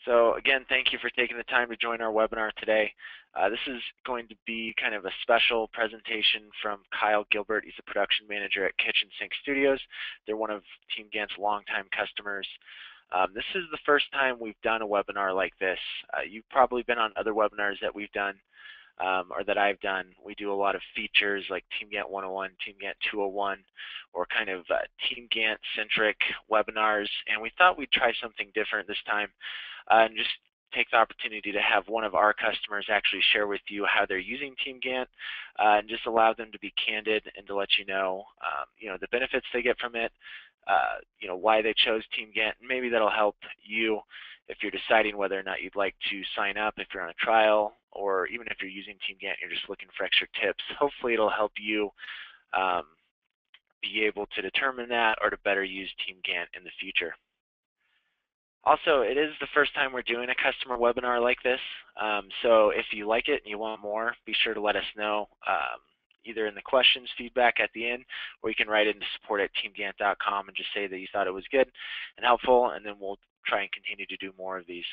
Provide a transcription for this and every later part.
So again, thank you for taking the time to join our webinar today. This is going to be kind of a special presentation from Kyle Gilbert. He's a production manager at Kitchen Sink Studios. They're one of TeamGantt's longtime customers. This is the first time we've done a webinar like this. You've probably been on other webinars that we've done or that I've done. We do a lot of features like TeamGantt 101, TeamGantt 201, or kind of TeamGantt-centric webinars, and we thought we'd try something different this time and just take the opportunity to have one of our customers actually share with you how they're using TeamGantt and just allow them to be candid and to let you know, the benefits they get from it, why they chose TeamGantt, and maybe that'll help you if you're deciding whether or not you'd like to sign up, if you're on a trial, or even if you're using TeamGantt and you're just looking for extra tips. Hopefully it'll help you be able to determine that or to better use TeamGantt in the future. Also, it is the first time we're doing a customer webinar like this, so if you like it and you want more, be sure to let us know either in the questions feedback at the end, or you can write into support@teamgantt.com and just say that you thought it was good and helpful, and then we'll try and continue to do more of these.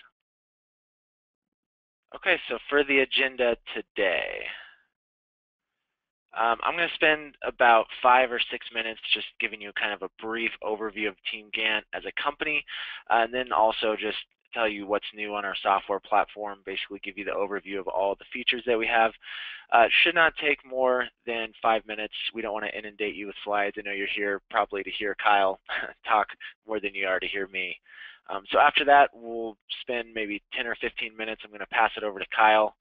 Okay, so for the agenda today, I'm going to spend about 5 or 6 minutes just giving you kind of a brief overview of TeamGantt as a company, and then also just tell you what's new on our software platform, basically give you the overview of all the features that we have. It should not take more than 5 minutes. We don't want to inundate you with slides. I know you're here probably to hear Kyle talk more than you are to hear me. So after that, we'll spend maybe 10 or 15 minutes. I'm going to pass it over to Kyle.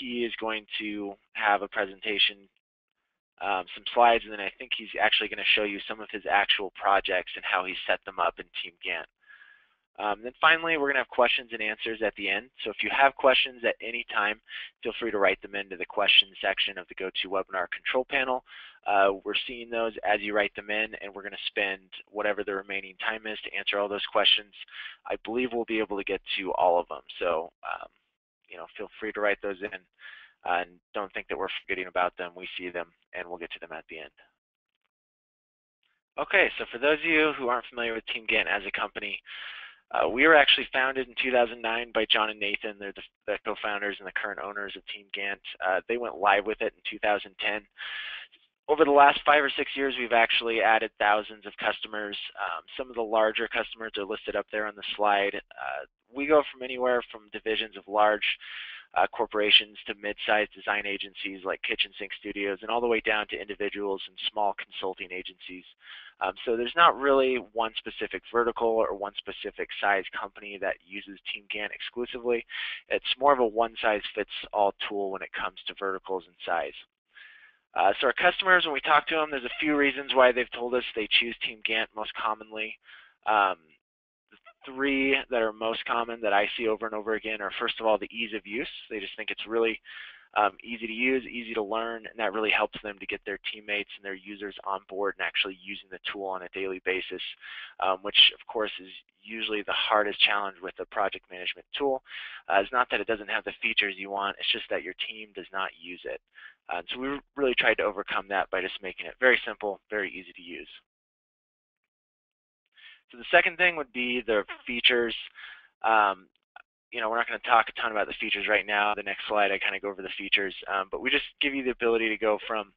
He is going to have a presentation, some slides, and then I think he's actually going to show you some of his actual projects and how he set them up in TeamGantt. Then finally, we're going to have questions and answers at the end. So if you have questions at any time, feel free to write them into the questions section of the GoToWebinar control panel. We're seeing those as you write them in, and we're going to spend whatever the remaining time is to answer all those questions. I believe we'll be able to get to all of them. So feel free to write those in, and don't think that we're forgetting about them. We see them, and we'll get to them at the end. Okay, so for those of you who aren't familiar with TeamGantt as a company, we were actually founded in 2009 by John and Nathan. They're the co-founders and the current owners of TeamGantt. They went live with it in 2010. Over the last 5 or 6 years, we've actually added thousands of customers. Some of the larger customers are listed up there on the slide. We go from anywhere from divisions of large corporations to mid-sized design agencies like Kitchen Sink Studios, and all the way down to individuals and small consulting agencies. So there's not really one specific vertical or one specific size company that uses TeamGantt exclusively. It's more of a one-size-fits-all tool when it comes to verticals and size. So our customers, when we talk to them, there's a few reasons why they've told us they choose TeamGantt most commonly. The 3 that are most common that I see over and over again are, first of all, the ease of use. They just think it's really easy to use, easy to learn, and that really helps them to get their teammates and their users on board and actually using the tool on a daily basis, which of course is usually the hardest challenge with a project management tool. It's not that it doesn't have the features you want, it's just that your team does not use it. So we really tried to overcome that by just making it very simple, very easy to use. So the second thing would be the features. We're not going to talk a ton about the features right now. The next slide, I kind of go over the features, but we just give you the ability to go from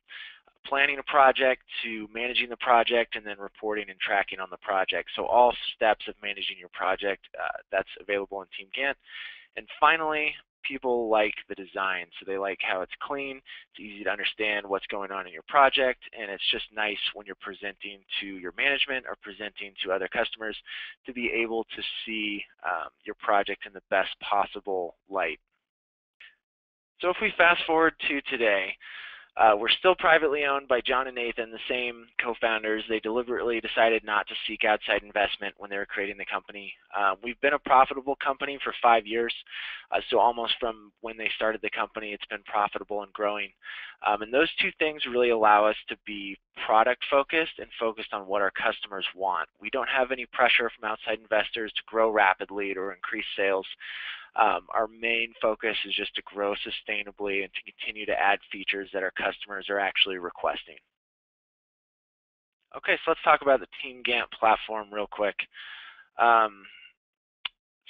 planning a project to managing the project and then reporting and tracking on the project. So all steps of managing your project, that's available in TeamGantt. And finally, people like the design. So they like how it's clean, it's easy to understand what's going on in your project, and it's just nice when you're presenting to your management or presenting to other customers to be able to see your project in the best possible light. So if we fast forward to today, we're still privately owned by John and Nathan, the same co-founders. They deliberately decided not to seek outside investment when they were creating the company. We've been a profitable company for 5 years, so almost from when they started the company, it's been profitable and growing. And those 2 things really allow us to be product focused and focused on what our customers want. We don't have any pressure from outside investors to grow rapidly or increase sales. Our main focus is just to grow sustainably and to continue to add features that our customers are actually requesting. Okay, so let's talk about the TeamGantt platform real quick.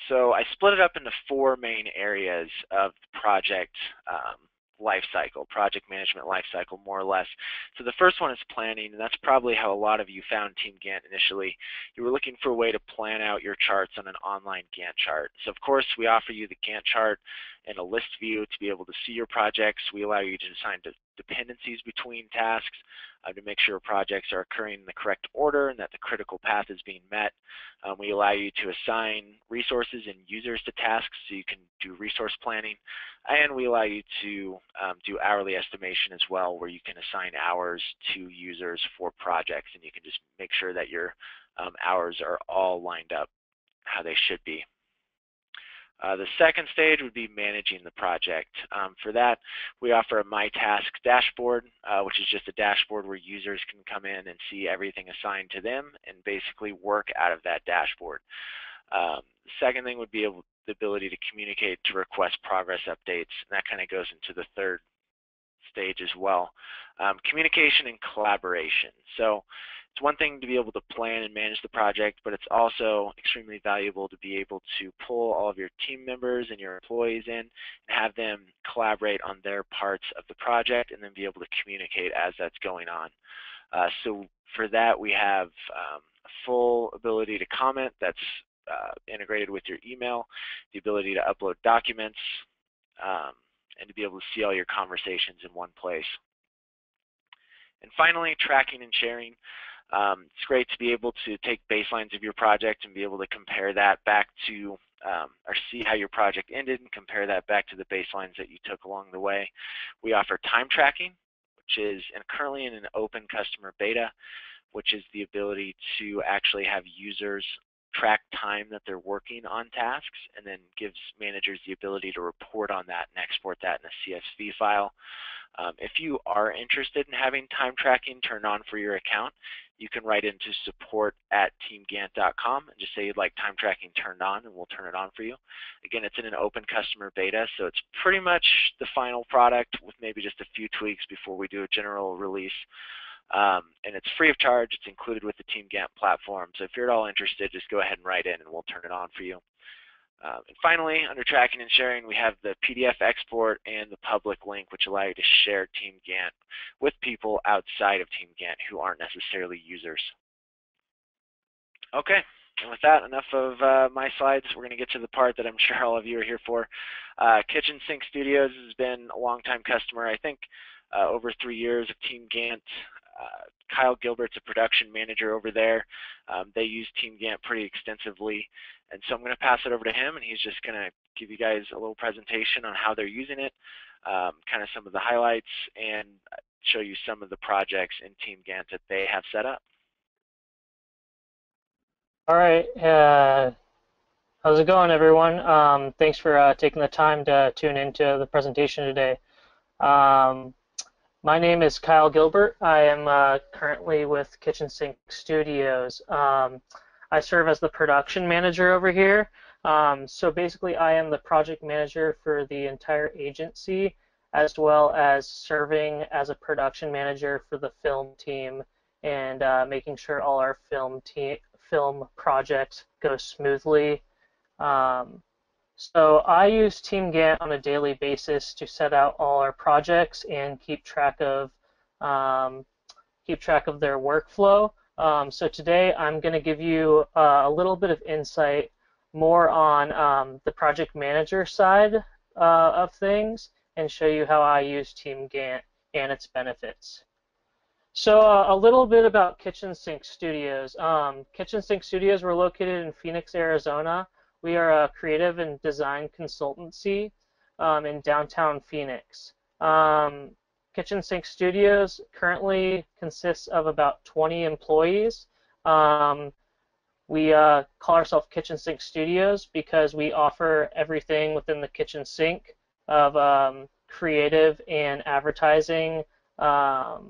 So I split it up into 4 main areas of the project life cycle, project management life cycle, more or less. So the first one is planning, and that's probably how a lot of you found TeamGantt initially. You were looking for a way to plan out your charts on an online Gantt chart. So of course we offer you the Gantt chart in a list view to be able to see your projects. We allow you to assign dependencies between tasks to make sure projects are occurring in the correct order and that the critical path is being met. We allow you to assign resources and users to tasks so you can do resource planning. And we allow you to do hourly estimation as well, where you can assign hours to users for projects, and you can just make sure that your hours are all lined up how they should be. The second stage would be managing the project. For that, we offer a My Tasks dashboard, which is just a dashboard where users can come in and see everything assigned to them and basically work out of that dashboard. The second thing would be the ability to communicate to request progress updates, and that kind of goes into the third stage as well. Communication and collaboration. So it's one thing to be able to plan and manage the project, but it's also extremely valuable to be able to pull all of your team members and your employees in and have them collaborate on their parts of the project and then be able to communicate as that's going on. So for that, we have a full ability to comment that's integrated with your email, the ability to upload documents, and to be able to see all your conversations in one place. And finally, tracking and sharing. It's great to be able to take baselines of your project and be able to compare that back to, or see how your project ended and compare that back to the baselines that you took along the way. We offer time tracking, which is currently in an open customer beta, which is the ability to actually have users track time that they're working on tasks, and then gives managers the ability to report on that and export that in a CSV file. If you are interested in having time tracking turned on for your account, you can write into support@teamgantt.com and just say you'd like time tracking turned on, and we'll turn it on for you. Again, it's in an open customer beta, so it's pretty much the final product with maybe just a few tweaks before we do a general release. And it's free of charge. It's included with the TeamGantt platform. So if you're at all interested, just go ahead and write in and we'll turn it on for you. And finally, under tracking and sharing, we have the PDF export and the public link, which allow you to share TeamGantt with people outside of TeamGantt who aren't necessarily users. Okay, and with that, enough of my slides. We're going to get to the part that I'm sure all of you are here for. Kitchen Sink Studios has been a long-time customer, I think over 3 years of TeamGantt. Kyle Gilbert's a production manager over there. They use TeamGantt pretty extensively, and so I'm going to pass it over to him, and he's just going to give you guys a little presentation on how they're using it, kind of some of the highlights, and show you some of the projects in TeamGantt that they have set up. All right. How's it going, everyone? Thanks for taking the time to tune into the presentation today. My name is Kyle Gilbert. I am currently with Kitchen Sink Studios. I serve as the production manager over here. So basically, I am the project manager for the entire agency, as well as serving as a production manager for the film team and making sure all our film project goes smoothly. So I use TeamGantt on a daily basis to set out all our projects and keep track of their workflow. So today I'm going to give you a little bit of insight more on the project manager side of things and show you how I use TeamGantt and its benefits. So a little bit about Kitchen Sink Studios. Kitchen Sink Studios, we're located in Phoenix, Arizona. We are a creative and design consultancy in downtown Phoenix. Kitchen Sink Studios currently consists of about 20 employees. We call ourselves Kitchen Sink Studios because we offer everything within the kitchen sink of creative and advertising of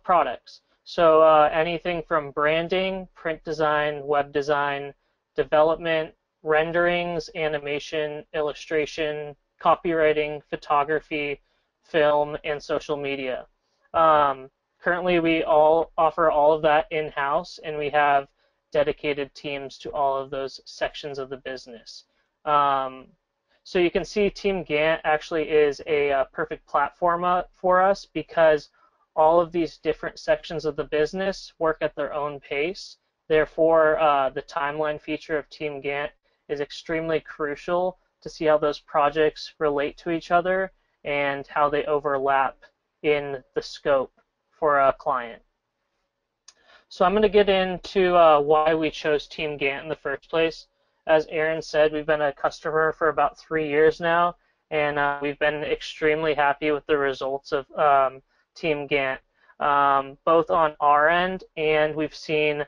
products. So anything from branding, print design, web design, development, renderings, animation, illustration, copywriting, photography, film, and social media. Currently, we all offer all of that in-house, and we have dedicated teams to all of those sections of the business. So you can see TeamGantt actually is a perfect platform for us because all of these different sections of the business work at their own pace. Therefore, the timeline feature of TeamGantt is extremely crucial to see how those projects relate to each other and how they overlap in the scope for a client. So I'm going to get into why we chose TeamGantt in the first place. As Aaron said, we've been a customer for about 3 years now, and we've been extremely happy with the results of TeamGantt, both on our end, and we've seen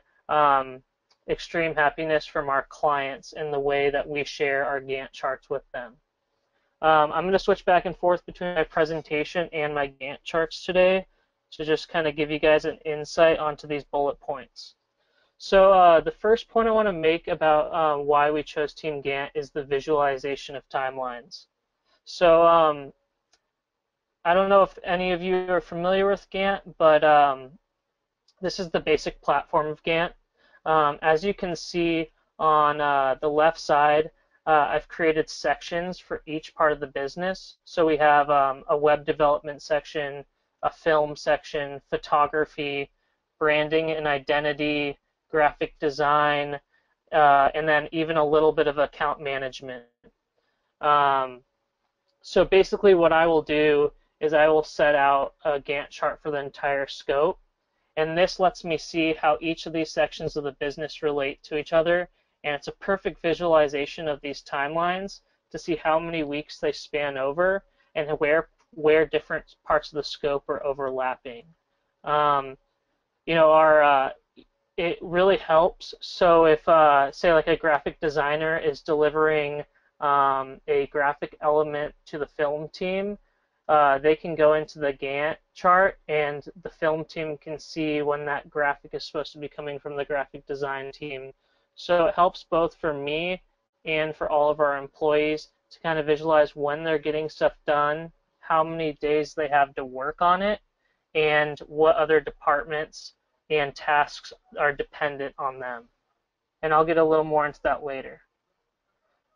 extreme happiness from our clients in the way that we share our Gantt charts with them. I'm going to switch back and forth between my presentation and my Gantt charts today to just kind of give you guys an insight onto these bullet points. So the first point I want to make about why we chose TeamGantt is the visualization of timelines. So I don't know if any of you are familiar with Gantt, but this is the basic platform of Gantt. As you can see on the left side, I've created sections for each part of the business. So we have a web development section, a film section, photography, branding and identity, graphic design, and then even a little bit of account management. So basically what I will do is I will set out a Gantt chart for the entire scope, and this lets me see how each of these sections of the business relate to each other, and it's a perfect visualization of these timelines to see how many weeks they span over and where different parts of the scope are overlapping. You know, it really helps. So if, say, like a graphic designer is delivering a graphic element to the film team, they can go into the Gantt chart and the film team can see when that graphic is supposed to be coming from the graphic design team. So it helps both for me and for all of our employees to kind of visualize when they're getting stuff done, how many days they have to work on it, and what other departments and tasks are dependent on them. And I'll get a little more into that later.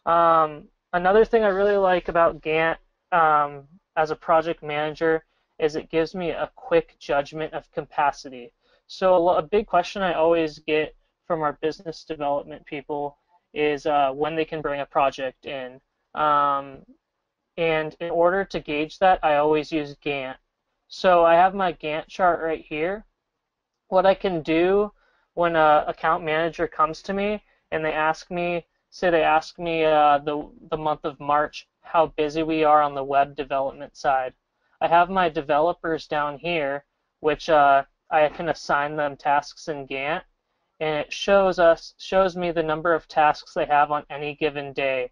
Another thing I really like about Gantt as a project manager is it gives me a quick judgment of capacity. So a big question I always get from our business development people is when they can bring a project in. And in order to gauge that, I always use Gantt. So I have my Gantt chart right here. What I can do when an account manager comes to me and they ask me, say they ask me the month of March how busy we are on the web development side. I have my developers down here, which I can assign them tasks in Gantt, and it shows me the number of tasks they have on any given day.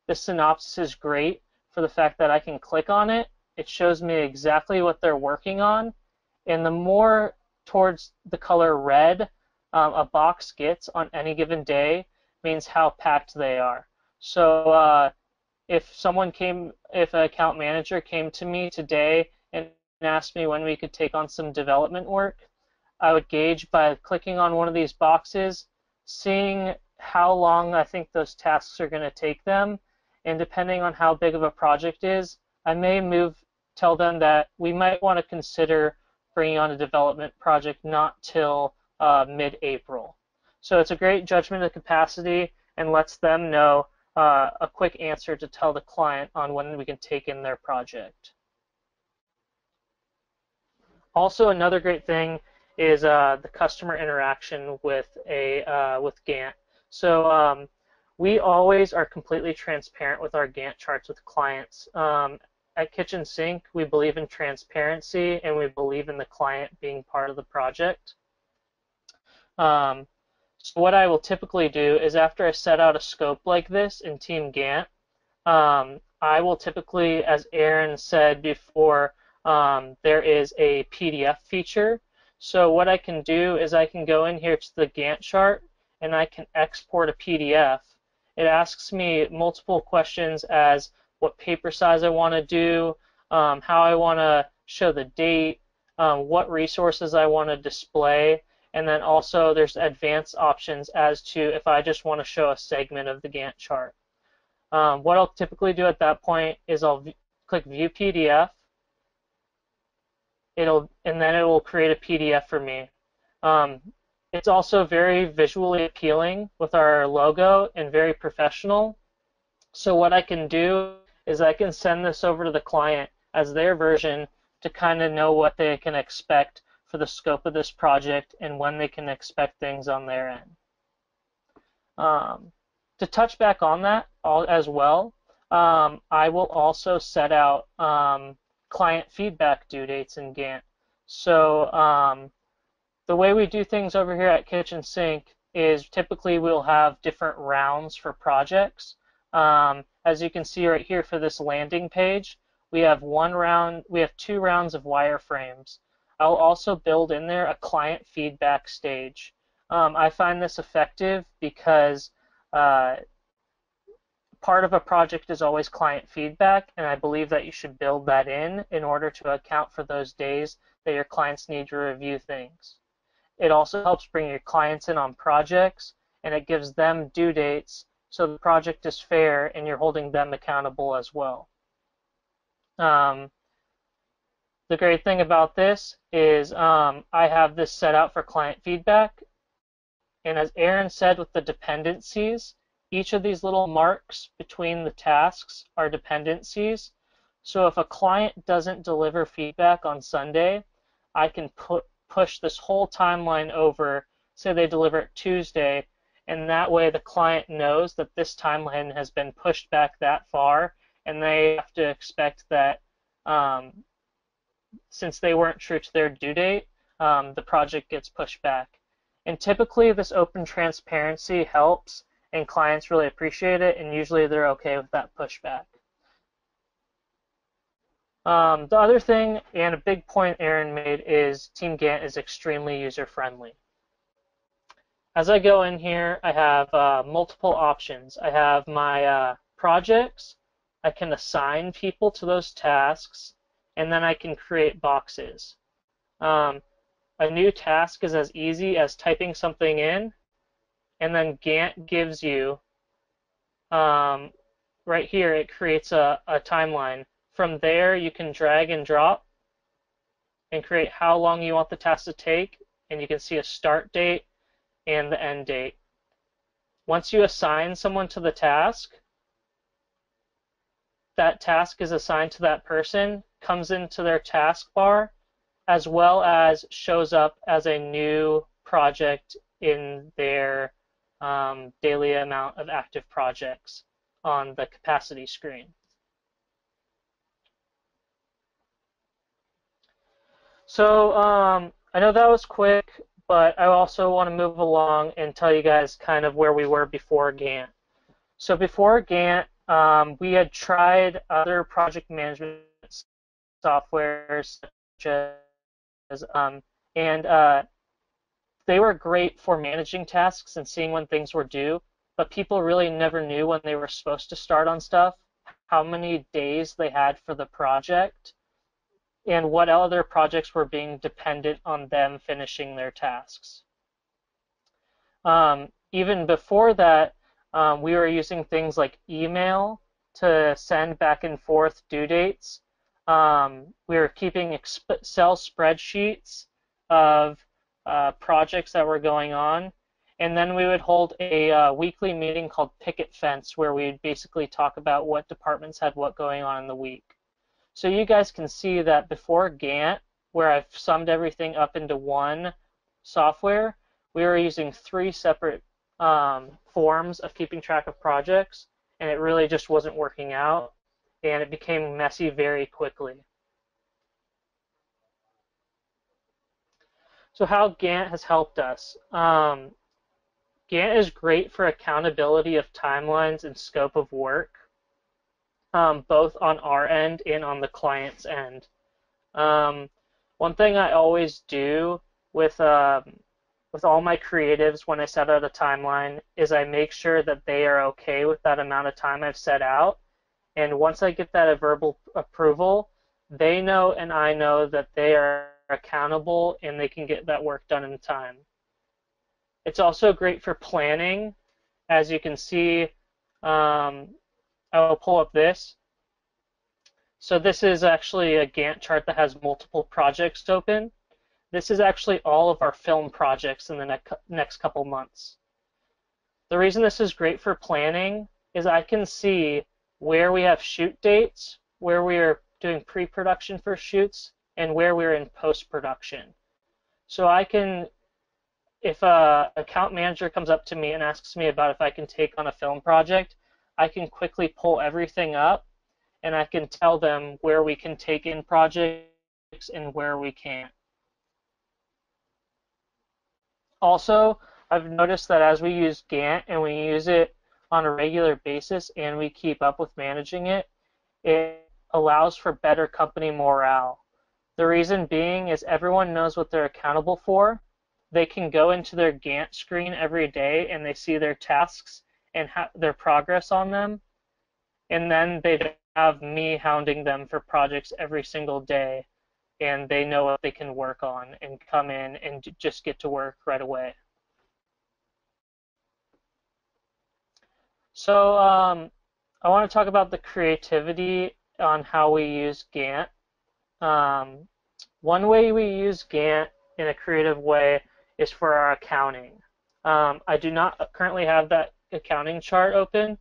This synopsis is great for the fact that I can click on it. It shows me exactly what they're working on, and the more towards the color red a box gets on any given day means how packed they are. So if an account manager came to me today and asked me when we could take on some development work, I would gauge by clicking on one of these boxes, seeing how long I think those tasks are going to take them, and depending on how big of a project is, I may tell them that we might want to consider bringing on a development project not till mid-April. So it's a great judgment of capacity and lets them know a quick answer to tell the client on when we can take in their project. Also, another great thing is the customer interaction with Gantt. So we always are completely transparent with our Gantt charts with clients. At Kitchen Sink, we believe in transparency and we believe in the client being part of the project. So what I will typically do is after I set out a scope like this in TeamGantt, I will typically, as Aaron said before, there is a PDF feature. So what I can do is I can go in here to the Gantt chart and I can export a PDF. It asks me multiple questions as what paper size I want to do, how I want to show the date, what resources I want to display, And then also there's advanced options as to if I just want to show a segment of the Gantt chart. What I'll typically do at that point is I'll click View PDF. And then it will create a PDF for me. It's also very visually appealing with our logo and very professional. So what I can do is I can send this over to the client as their version to kind of know what they can expect for the scope of this project and when they can expect things on their end. To touch back on that as well, I will also set out client feedback due dates in Gantt. So the way we do things over here at Kitchen Sink is typically we'll have different rounds for projects. As you can see right here for this landing page, we have two rounds of wireframes. I'll also build in there a client feedback stage. I find this effective because part of a project is always client feedback, and I believe that you should build that in order to account for those days that your clients need to review things. It also helps bring your clients in on projects, and it gives them due dates so the project is fair and you're holding them accountable as well. The great thing about this is I have this set out for client feedback, and as Aaron said with the dependencies, each of these little marks between the tasks are dependencies. So if a client doesn't deliver feedback on Sunday, I can push this whole timeline over, say they deliver it Tuesday, and that way the client knows that this timeline has been pushed back that far, and they have to expect that since they weren't true to their due date, the project gets pushed back. And typically this open transparency helps, and clients really appreciate it, and usually they're okay with that pushback. The other thing, and a big point Aaron made, is TeamGantt is extremely user-friendly. As I go in here, I have multiple options. I have my projects. I can assign people to those tasks, and then I can create boxes. A new task is as easy as typing something in, and then Gantt gives you, right here, it creates a timeline. From there, you can drag and drop and create how long you want the task to take, and you can see a start date and the end date. Once you assign someone to the task, that task is assigned to that person, comes into their taskbar, as well as shows up as a new project in their daily amount of active projects on the capacity screen. So I know that was quick, but I also want to move along and tell you guys kind of where we were before Gantt. So before Gantt, we had tried other project management softwares such as, they were great for managing tasks and seeing when things were due, but people really never knew when they were supposed to start on stuff, how many days they had for the project, and what other projects were being dependent on them finishing their tasks. Even before that, we were using things like email to send back and forth due dates. We were keeping Excel spreadsheets of projects that were going on, and then we would hold a weekly meeting called Picket Fence, where we would basically talk about what departments had what going on in the week. So you guys can see that before Gantt, where I've summed everything up into one software, we were using 3 separate forms of keeping track of projects, and it really just wasn't working out, and it became messy very quickly. So how Gantt has helped us. Gantt is great for accountability of timelines and scope of work, both on our end and on the client's end. One thing I always do with all my creatives when I set out a timeline is I make sure that they are okay with that amount of time I've set out. And once I get that verbal approval, they know and I know that they are accountable and they can get that work done in time. It's also great for planning. As you can see, I will pull up this. So this is actually a Gantt chart that has multiple projects open. This is actually all of our film projects in the next couple months. The reason this is great for planning is I can see where we have shoot dates, where we are doing pre-production for shoots, and where we're in post-production. So I can, if a account manager comes up to me and asks me about if I can take on a film project, I can quickly pull everything up and I can tell them where we can take in projects and where we can't. Also, I've noticed that as we use Gantt and we use it on a regular basis and we keep up with managing it, it allows for better company morale. The reason being is everyone knows what they're accountable for. They can go into their Gantt screen every day and they see their tasks and their progress on them. And then they don't have me hounding them for projects every single day, and they know what they can work on and come in and just get to work right away. So I want to talk about the creativity on how we use Gantt. One way we use Gantt in a creative way is for our accounting. I do not currently have that accounting chart open,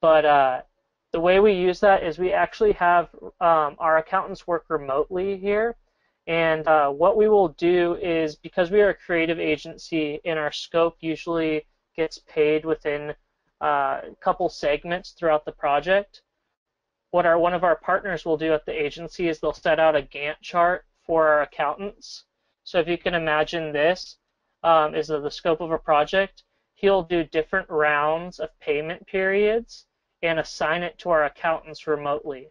but the way we use that is we actually have our accountants work remotely here. And what we will do is, because we are a creative agency and our scope usually gets paid within a couple segments throughout the project, what one of our partners will do at the agency is they'll set out a Gantt chart for our accountants. So if you can imagine this is the scope of a project, he'll do different rounds of payment periods and assign it to our accountants remotely.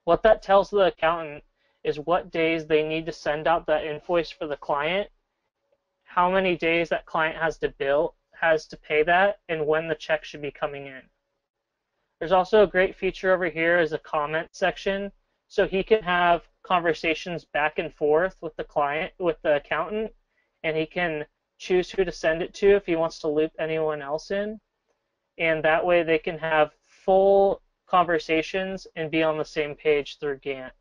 What that tells the accountant is what days they need to send out that invoice for the client, how many days that client has to pay that, and when the check should be coming in. There's also a great feature over here is a comment section, so he can have conversations back and forth with the client, with the accountant, and he can choose who to send it to if he wants to loop anyone else in. And that way they can have full conversations and be on the same page through Gantt.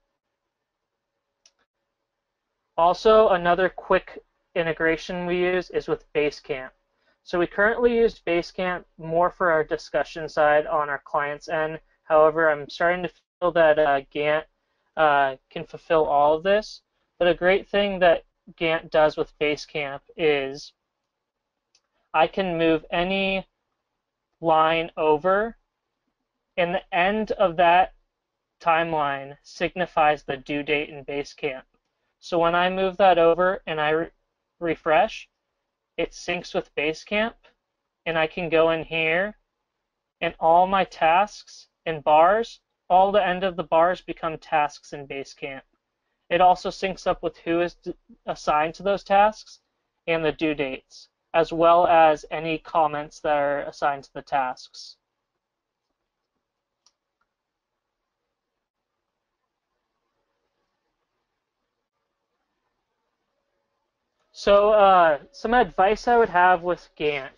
Also, another quick integration we use is with Basecamp. So we currently use Basecamp more for our discussion side on our client's end. However, I'm starting to feel that Gantt can fulfill all of this. But a great thing that Gantt does with Basecamp is I can move any line over, and the end of that timeline signifies the due date in Basecamp. So when I move that over and I refresh, it syncs with Basecamp, and I can go in here, and all my tasks and bars, all the end of the bars become tasks in Basecamp. It also syncs up with who is assigned to those tasks and the due dates, as well as any comments that are assigned to the tasks. So some advice I would have with Gantt.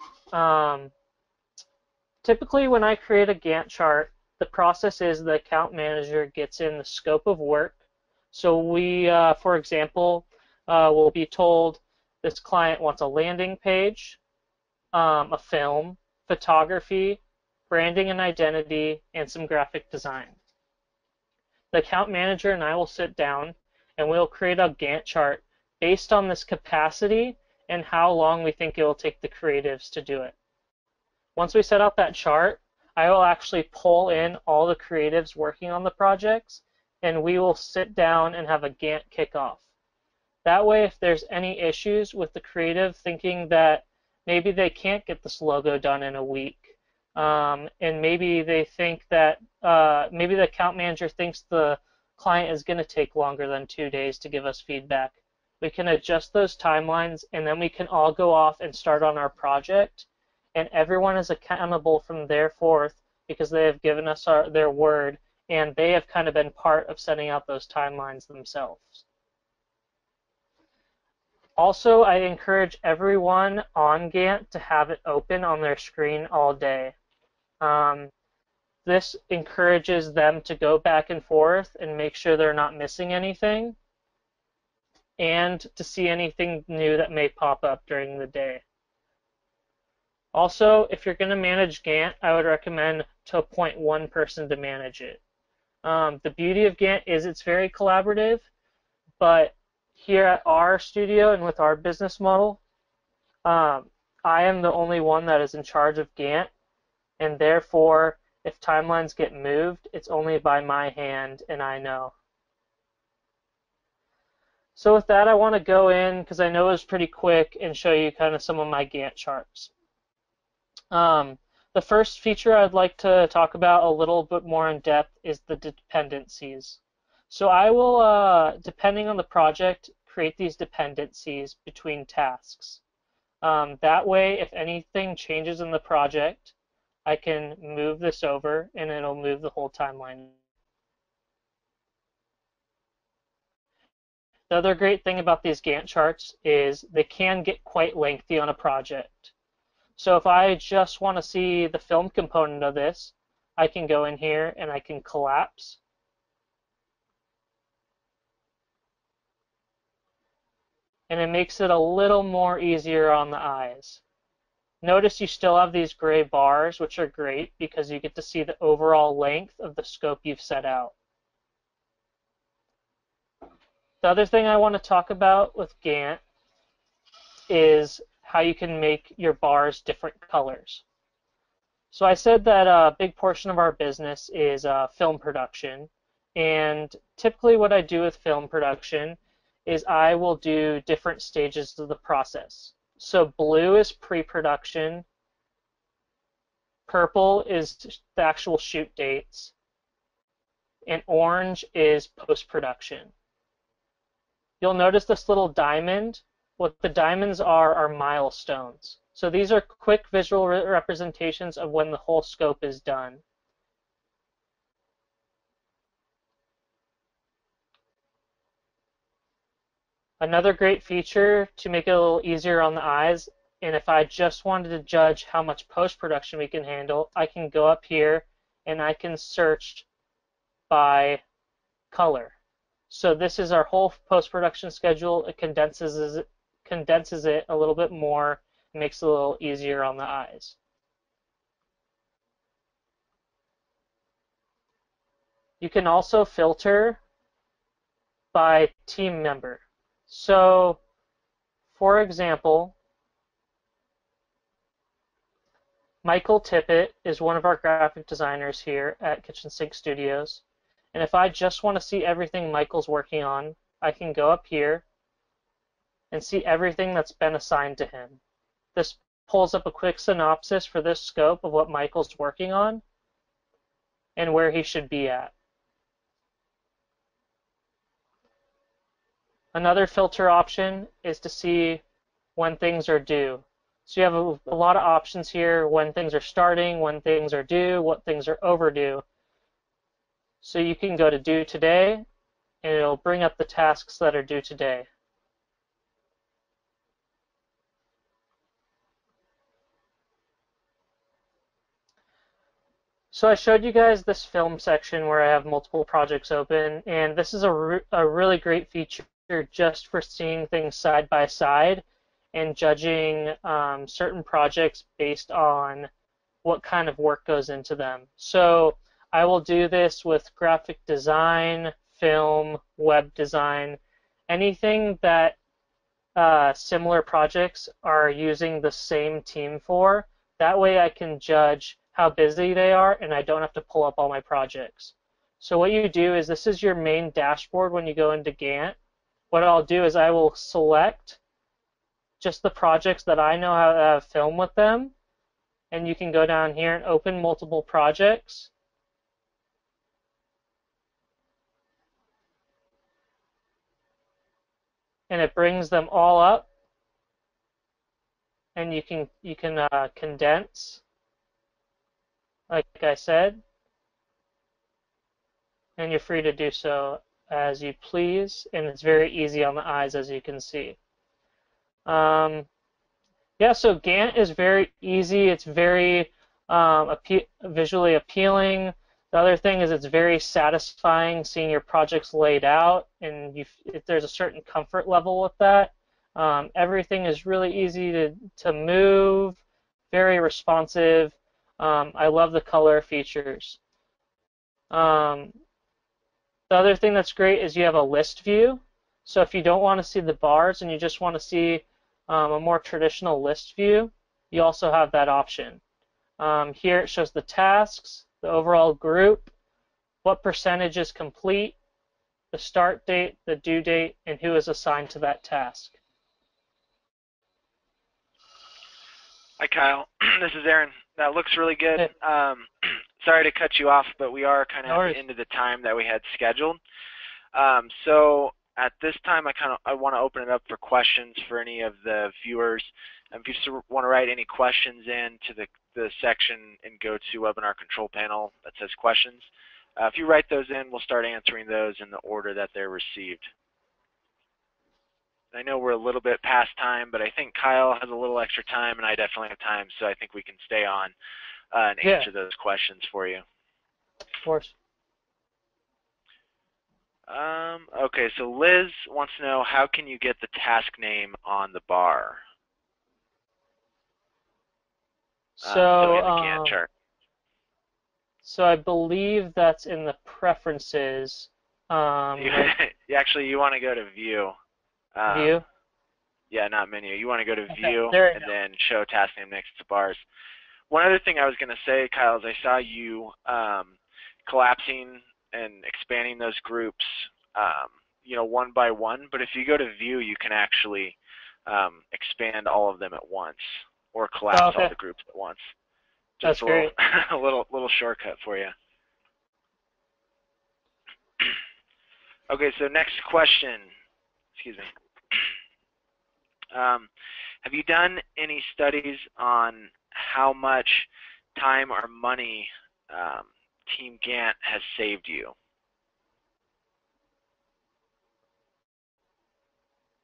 Typically when I create a Gantt chart, the process is the account manager gets in the scope of work. So we, for example, will be told this client wants a landing page, a film, photography, branding and identity, and some graphic design. The account manager and I will sit down and we'll create a Gantt chart based on this capacity and how long we think it will take the creatives to do it. Once we set out that chart, I will actually pull in all the creatives working on the projects, and we will sit down and have a Gantt kickoff. That way, if there's any issues with the creative thinking that maybe they can't get this logo done in a week, and maybe they think that maybe the account manager thinks the client is going to take longer than 2 days to give us feedback, we can adjust those timelines, and then we can all go off and start on our project, and everyone is accountable from there forth because they have given us their word, and they have kind of been part of setting out those timelines themselves. Also, I encourage everyone on Gantt to have it open on their screen all day. Um, this encourages them to go back and forth and make sure they're not missing anything, and to see anything new that may pop up during the day. Also, if you're going to manage Gantt, I would recommend to appoint one person to manage it. The beauty of Gantt is it's very collaborative, but here at our studio and with our business model, I am the only one that is in charge of Gantt, and therefore, if timelines get moved, it's only by my hand and I know. So with that, I want to go in, because I know it was pretty quick, and show you kind of some of my Gantt charts. The first feature I'd like to talk about a little bit more in depth is the dependencies. So I will, depending on the project, create these dependencies between tasks. That way, if anything changes in the project, I can move this over and it'll move the whole timeline. The other great thing about these Gantt charts is they can get quite lengthy on a project. So if I just want to see the film component of this, I can go in here and I can collapse. And it makes it a little more easier on the eyes. Notice you still have these gray bars, which are great because you get to see the overall length of the scope you've set out. The other thing I want to talk about with Gantt is how you can make your bars different colors. So I said that a big portion of our business is film production, and typically what I do with film production is I will do different stages of the process. So blue is pre-production, purple is the actual shoot dates, and orange is post-production. You'll notice this little diamond. What the diamonds are milestones. So these are quick visual representations of when the whole scope is done. Another great feature to make it a little easier on the eyes, and if I just wanted to judge how much post-production we can handle, I can go up here and I can search by color. So this is our whole post-production schedule. It condenses it a little bit more, makes it a little easier on the eyes. You can also filter by team member. So, for example, Michael Tippett is one of our graphic designers here at Kitchen Sink Studios. And if I just want to see everything Michael's working on, I can go up here and see everything that's been assigned to him. This pulls up a quick synopsis for this scope of what Michael's working on and where he should be at. Another filter option is to see when things are due. So you have a lot of options here, when things are starting, when things are due, what things are overdue. So you can go to due today, and it'll bring up the tasks that are due today. So I showed you guys this film section where I have multiple projects open, and this is a really great feature just for seeing things side by side and judging certain projects based on what kind of work goes into them. So I will do this with graphic design, film, web design, anything that similar projects are using the same team for. That way I can judge how busy they are and I don't have to pull up all my projects. So what you do is this is your main dashboard when you go into Gantt. What I'll do is I will select just the projects that I know how to film with them, and you can go down here and open multiple projects. And it brings them all up, and you can condense, like I said, and you're free to do so as you please, and it's very easy on the eyes, as you can see. Yeah, so Gantt is very easy. It's very visually appealing. The other thing is it's very satisfying seeing your projects laid out, and there's a certain comfort level with that. Everything is really easy to move, very responsive. I love the color features. Um, the other thing that's great is you have a list view. So if you don't want to see the bars and you just want to see a more traditional list view, you also have that option. Here it shows the tasks, the overall group, what percentage is complete, the start date, the due date, and who is assigned to that task. Hi, Kyle. This is Aaron. That looks really good. Hey, Sorry to cut you off, but we are kind of no at worries. the end of the time that we had scheduled. So at this time, I want to open it up for questions for any of the viewers. If you just want to write any questions in to the section and go to webinar control panel that says questions, if you write those in, we'll start answering those in the order that they're received. I know we're a little bit past time, but I think Kyle has a little extra time, and I definitely have time, so I think we can stay on and answer those questions for you. Of course. Okay, so Liz wants to know, how can you get the task name on the bar? So in the Gantt chart. So I believe that's in the preferences. Actually, you want to go to View. View? Yeah, not Menu. You want to go to Okay, View and then Show Task Name next to bars. One other thing I was going to say, Kyle, is I saw you collapsing and expanding those groups, one by one. But if you go to View, you can actually expand all of them at once, or collapse all the groups at once. Just That's great. a little shortcut for you. Okay, so next question. Excuse me. Have you done any studies on how much time or money TeamGantt has saved you?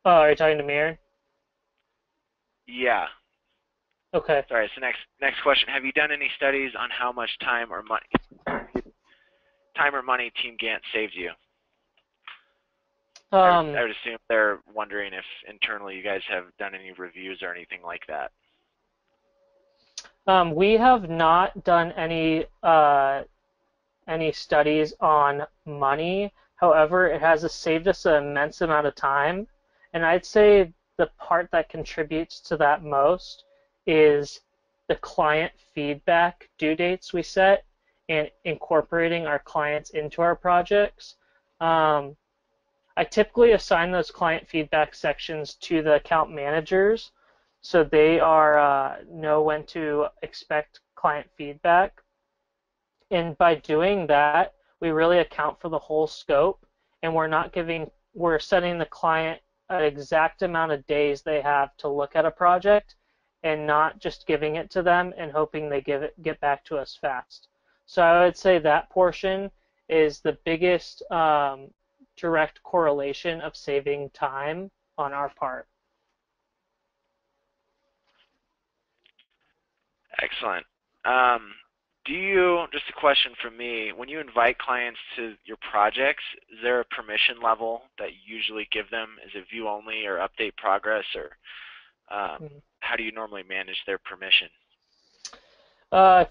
Oh, are you talking to me, Aaron? Yeah. Okay. Sorry, so next question. Have you done any studies on how much time or money TeamGantt saved you? I would assume they're wondering if internally you guys have done any reviews or anything like that. We have not done any studies on money. However, it has saved us an immense amount of time, and I'd say the part that contributes to that most is the client feedback due dates we set and incorporating our clients into our projects. I typically assign those client feedback sections to the account managers so they know when to expect client feedback. And by doing that, we really account for the whole scope, and we're setting the client an exact amount of days they have to look at a project and not just giving it to them and hoping they get back to us fast. So I would say that portion is the biggest direct correlation of saving time on our part. Excellent. Just a question from me, when you invite clients to your projects, is there a permission level that you usually give them? Is it view only or update progress, or how do you normally manage their permission?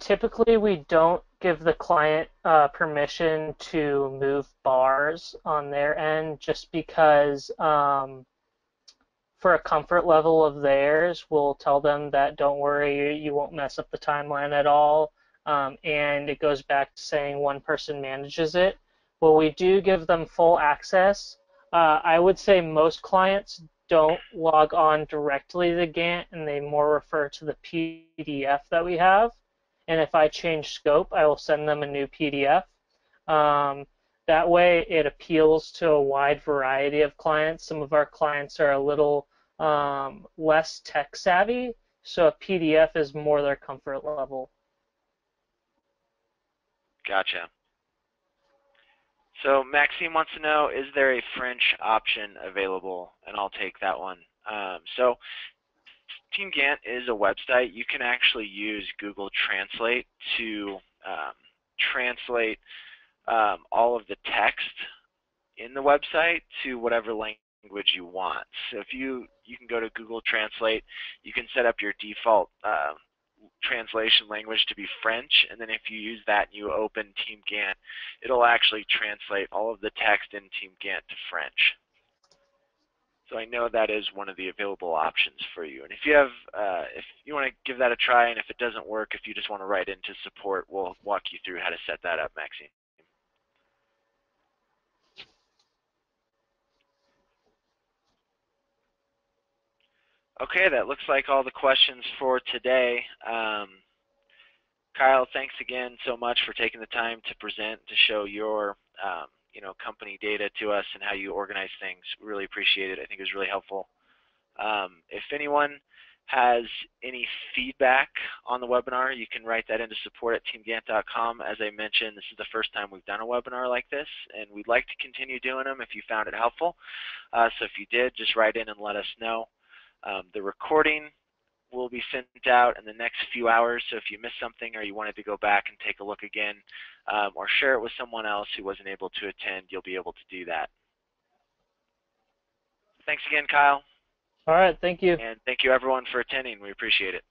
Typically, we don't give the client permission to move bars on their end just because for a comfort level of theirs, we'll tell them that don't worry, you won't mess up the timeline at all. And it goes back to saying one person manages it. Well, we do give them full access. I would say most clients don't log on directly to Gantt, and they more refer to the PDF that we have. And if I change scope, I will send them a new PDF. That way, it appeals to a wide variety of clients. Some of our clients are a little less tech savvy, so a PDF is more their comfort level. Gotcha. So Maxime wants to know, is there a French option available? And I'll take that one. So TeamGantt is a website. You can actually use Google Translate to translate all of the text in the website to whatever language you want. So if you can go to Google Translate, you can set up your default translation language to be French, and then if you use that and you open TeamGantt, it'll actually translate all of the text in TeamGantt to French. So I know that is one of the available options for you. And if you have, if you want to give that a try, and if it doesn't work, if you just want to write into support, we'll walk you through how to set that up, Maxine. Okay, that looks like all the questions for today. Kyle, thanks again so much for taking the time to present, to show your company data to us and how you organize things. We really appreciate it. I think it was really helpful. If anyone has any feedback on the webinar, you can write that into support@teamgantt.com. As I mentioned, this is the first time we've done a webinar like this, and we'd like to continue doing them if you found it helpful. So if you did, just write in and let us know. The recording will be sent out in the next few hours, so if you missed something or you wanted to go back and take a look again or share it with someone else who wasn't able to attend, you'll be able to do that. Thanks again, Kyle. All right, thank you. And thank you everyone for attending. We appreciate it.